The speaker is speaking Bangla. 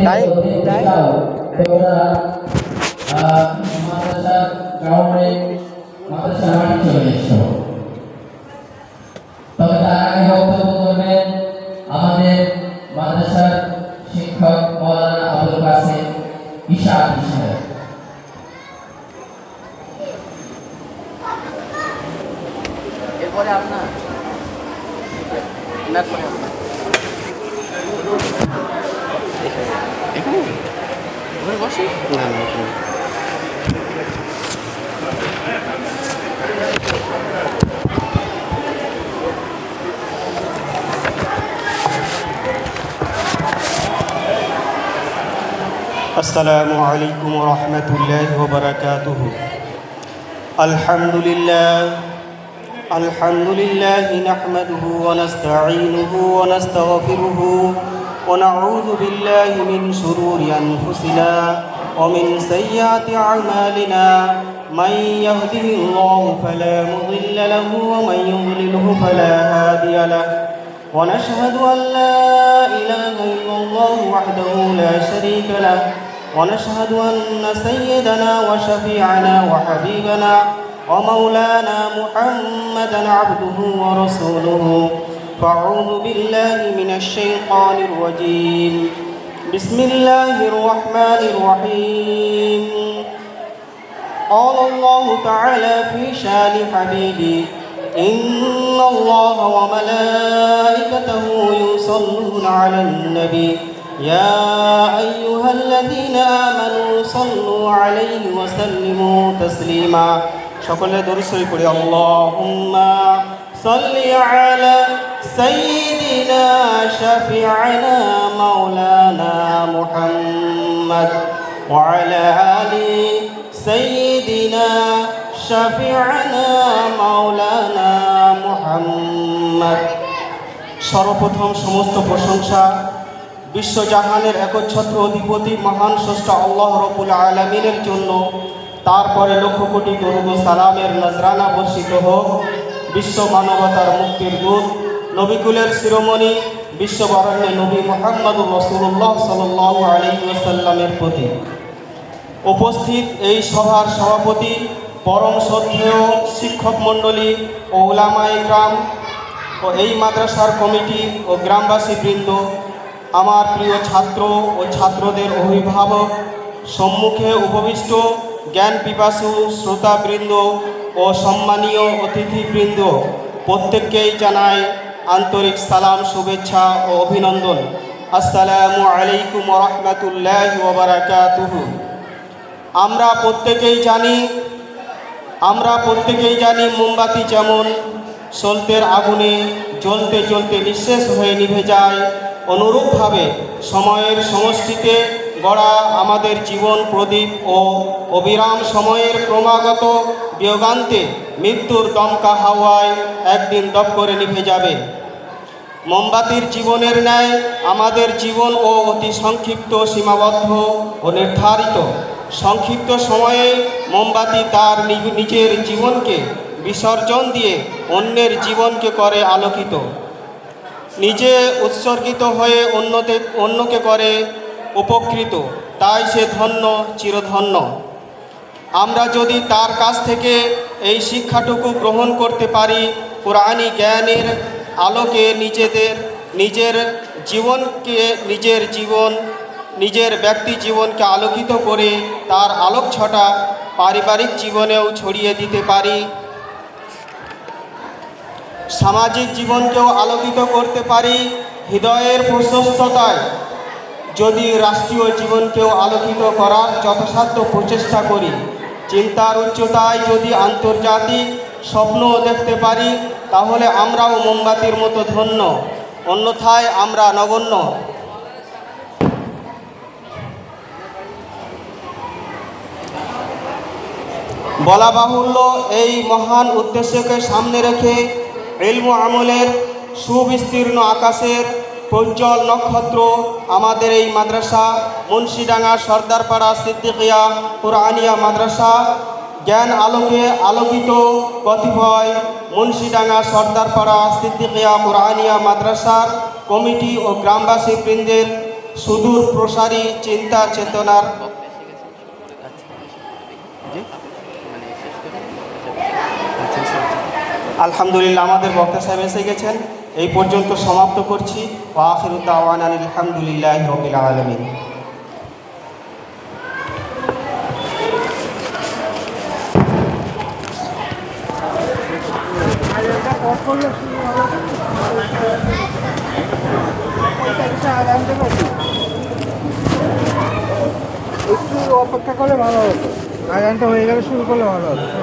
টাইম মাদ্রাসার গ্রাউন্ডে মাদ্রাসার মাঠে চলে এসো। তবে তার আগে বক্তব্য করবেন আমাদের মাদ্রাসার শিক্ষক মাওলানা আবুল কাসেম ইশাক সাহেব। এরপরে আপনার বসে না السلام عليكم ورحمة الله وبركاته. الحمد لله نحمده ونستعينه ونستغفره ونعوذ بالله من شرور أنفسنا ومن سيئات أعمالنا من يهده الله فلا مضل له ومن يضلله فلا هادي له ونشهد أن لا إله إلا الله وحده لا شريك له ونشهد أن سيدنا وشفيعنا وحبيبنا ومولانا محمدا عبده ورسوله فأعوذ بالله من الشيطان الرجيم بسم الله الرحمن الرحيم قال الله تعالى في شان حبيبي إن الله وملائكته يصلون على النبي يا أيها الذين آمنوا صلوا عليه وسلموا تسليما شكرا درسي قولي اللهم صل على سيدنا شفيعنا مولانا محمد وعلى آل سيدنا شفيعنا مولانا محمد সর্বপ্রথম সমস্ত প্রশংসা বিশ্বজাহানের একচ্ছত্র অধিপতি মহান স্রষ্টা আল্লাহ রাব্বুল আলামিনের জন্য। তারপরে লক্ষ কোটি দরুদ ও সালামের নজরানা বর্ষিত হোক বিশ্ব মানবতার মুক্তির দূত নবিকুলের শিরোমণি বিশ্ববরণ্যে নবী মুহাম্মদুর রাসূলুল্লাহ সাল্লাল্লাহু আলাইহি ওয়াসাল্লামের প্রতি। উপস্থিত এই সভার সভাপতি, পরম শ্রদ্ধেয় শিক্ষক মণ্ডলী ও উলামায়ে ইকরাম ও এই মাদ্রাসার কমিটি ও গ্রামবাসী বৃন্দ, আমার প্রিয় ছাত্র ও ছাত্রদের অভিভাবক, সম্মুখে উপবিষ্ট জ্ঞান পিপাসু শ্রোতাবৃন্দ ও সম্মানীয় অতিথিবৃন্দ, প্রত্যেককেই জানাই আন্তরিক সালাম, শুভেচ্ছা ও অভিনন্দন। আসসালামু আলাইকুম ওয়া রাহমাতুল্লাহি ওয়া বারাকাতুহু। আমরা প্রত্যেকেই জানি মোমবাতি যেমন সলতের আগুনে জ্বলতে জ্বলতে নিঃশেষ হয়ে নিভে যায়, অনুরূপভাবে সময়ের সমষ্টিতে গড়া আমাদের জীবন প্রদীপ ও অবিরাম সময়ের ক্রমাগত বিয়োগান্তে মৃত্যুর দমকা হাওয়ায় একদিন দপ করে নিভে যাবে। মোমবাতির জীবনের ন্যায় আমাদের জীবন ও অতি সংক্ষিপ্ত, সীমাবদ্ধ ও নির্ধারিত। সংক্ষিপ্ত সময়ে মোমবাতি তার নিজের জীবনকে বিসর্জন দিয়ে অন্যের জীবনকে করে আলোকিত, নিজে উৎসর্গিত হয়ে অন্যকে করে উপকৃত। তাই সে ধন্য, চিরধন্য। আমরা যদি তার কাছ থেকে এই শিক্ষাটুকু গ্রহণ করতে পারি, কোরআনী জ্ঞানের আলোকে নিজের ব্যক্তি জীবনকে আলোকিত করে তার আলোকছটা পারিবারিক জীবনেও ছড়িয়ে দিতে পারি, সামাজিক জীবনকেও আলোকিত করতে পারি। হৃদয়ের প্রশস্ততায় যদি রাষ্ট্রীয় জীবনকেও আলোকিত করার যথাসাধ্য প্রচেষ্টা করি, চিন্তার উচ্চতায় যদি আন্তর্জাতিক স্বপ্ন দেখতে পারি, তাহলে আমরাও মোমবাতির মতো ধন্য, অন্যথায় আমরা নগণ্য। বলা বাহুল্য, এই মহান উদ্দেশ্যকে সামনে রেখে ইলম আমলের সুবিস্তীর্ণ আকাশের প্রজ্জ্বল নক্ষত্র আমাদের এই মাদ্রাসা মুন্সিডাঙ্গা সর্দারপাড়া সিদ্দিকিয়া কুরআনিয়া মাদ্রাসা। জ্ঞান আলোকে আলোকিত কতিপয় মুন্সিডাঙ্গা সর্দারপাড়া সিদ্দিকিয়া কুরআনিয়া মাদ্রাসার কমিটি ও গ্রামবাসী বৃন্দের সুদূর প্রসারী চিন্তা চেতনার আলহামদুলিল্লাহ, আমাদের বক্তা সাহেব এসে গেছেন। এই পর্যন্ত সমাপ্ত করছি। ওয়া আখিরু দাওয়ানা আলহামদুলিল্লাহি রাব্বিল আলামিন। একটু অপেক্ষা করলে ভালো হতো, আগানটা হয়ে গেলে শুরু করলে ভালো হতো।